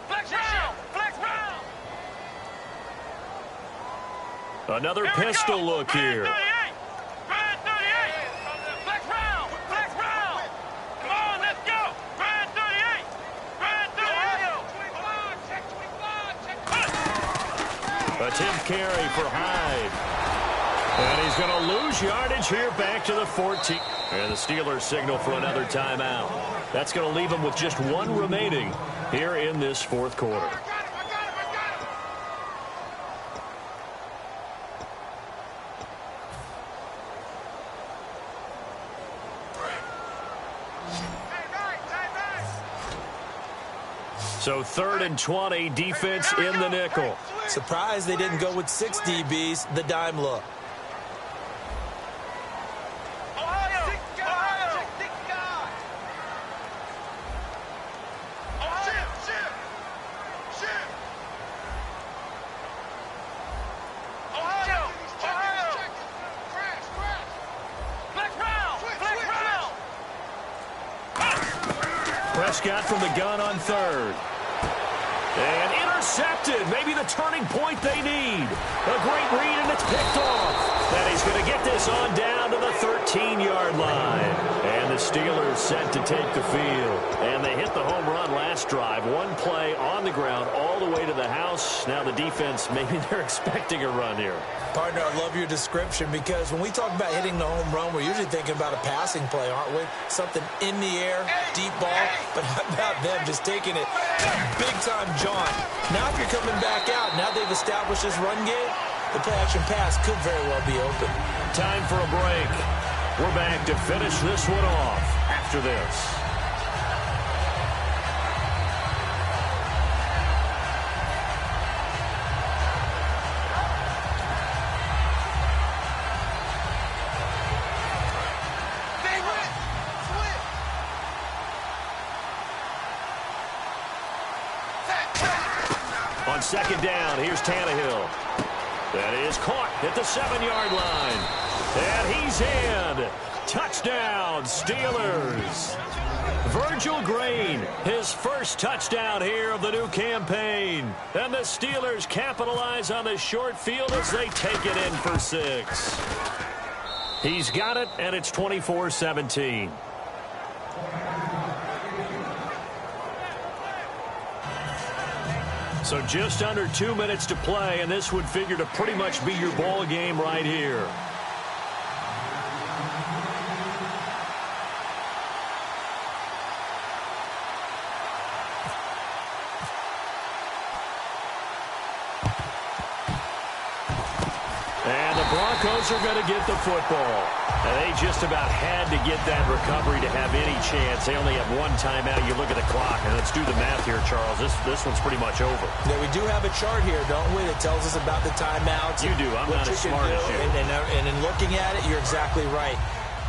Flex round! Flex round! Another pistol look here. Brand 38! Flex round! Flex round! Come on, let's go! Brand 38! Brand 38! 25! Check 25! Check 25! Attempt carry for Hyde. And he's going to lose yardage here back to the 14. And the Steelers signal for another timeout. That's going to leave them with just one remaining here in this fourth quarter. So 3rd and 20, defense in the nickel. Surprised they didn't go with 6 DBs, the dime look. Prescott from the gun on 3rd. And intercepted. Maybe the turning point they need. A great read, and it's picked off. And he's going to get this on down to the 13-yard line. And the Steelers set to take the field. And they hit the home run last drive. One play on the ground all the way to the house. Now the defense, maybe they're expecting a run here. Partner, I love your description because when we talk about hitting the home run, we're usually thinking about a passing play, aren't we? Something in the air, deep ball. But how about them just taking it big-time jaunt? Now if you're coming back out, now they've established this run game, the play-action pass could very well be open. Time for a break. We're back to finish this one off after this. On 2nd down, here's Tannehill. That is caught at the 7-yard line. And he's in. Touchdown, Steelers. Virgil Green, his first touchdown here of the new campaign. And the Steelers capitalize on the short field as they take it in for 6. He's got it, and it's 24-17. So just under 2 minutes to play, and this would figure to pretty much be your ball game right here. And the Broncos are going to get the football. And they just about had to get that recovery to have any chance. They only have one timeout. You look at the clock, and let's do the math here, Charles. This one's pretty much over. Yeah, we do have a chart here, don't we, that tells us about the timeouts. You do. I'm not as smart as you. And in looking at it, you're exactly right.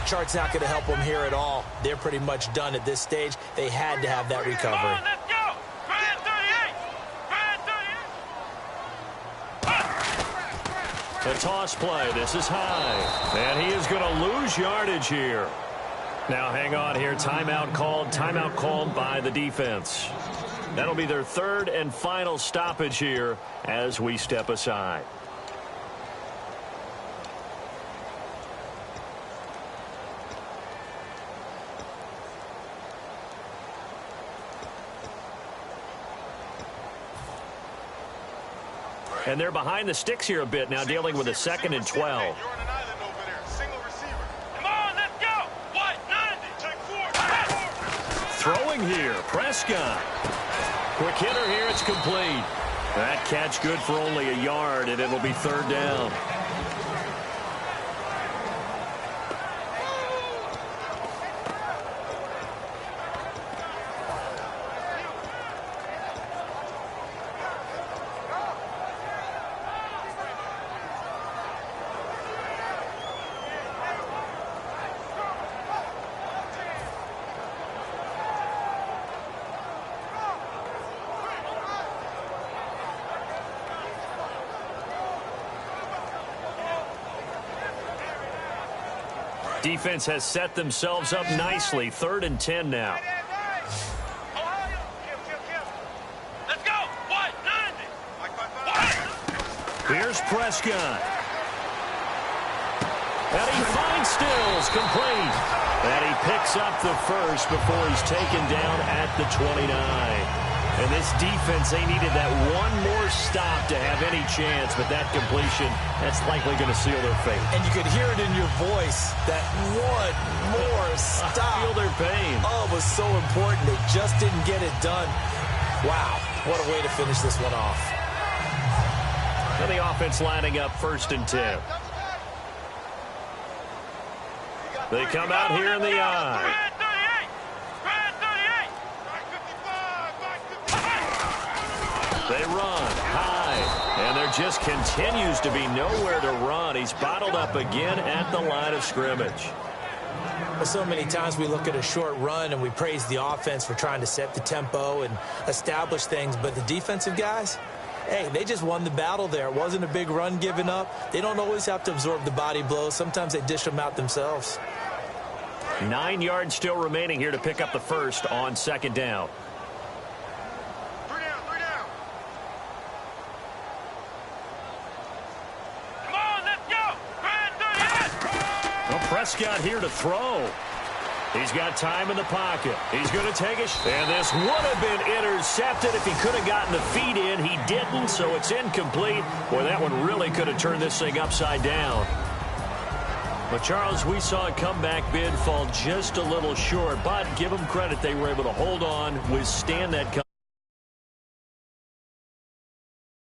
Chart's not going to help them here at all. They're pretty much done at this stage. They had to have that recovery. Let's go! Brand 38! Brand 38! The toss play. This is high. And he is going to lose yardage here. Now hang on here. Timeout called. Timeout called by the defense. That'll be their 3rd and final stoppage here as we step aside. And they're behind the sticks here a bit now, dealing with a 2nd and 12. You're on an island over there. Single receiver. Come on, let's go. What? 90. Take 4. Throwing here, Prescott. Quick hitter here, it's complete. That catch good for only a yard, and it'll be 3rd down. Defense has set themselves up nicely. 3rd and 10 now. Let's go. What? 90. Here's Prescott. And he finds Stills, complete. And he picks up the first before he's taken down at the 29. And this defense, they needed that one more stop to have any chance, but that completion, that's likely going to seal their fate. And you could hear it in your voice, that one more stop. I feel their pain. Oh, it was so important. They just didn't get it done. Wow, what a way to finish this one off. And the offense lining up 1st and 10. They come out here in the eye. They run high, and there just continues to be nowhere to run. He's bottled up again at the line of scrimmage. Well, so many times we look at a short run and we praise the offense for trying to set the tempo and establish things, but the defensive guys, hey, they just won the battle there. It wasn't a big run given up. They don't always have to absorb the body blows. Sometimes they dish them out themselves. 9 yards still remaining here to pick up the first on 2nd down. Prescott here to throw. He's got time in the pocket. He's going to take it. And this would have been intercepted if he could have gotten the feet in. He didn't, so it's incomplete. Boy, that one really could have turned this thing upside down. But, Charles, we saw a comeback bid fall just a little short, but give them credit. They were able to hold on, withstand that comeback.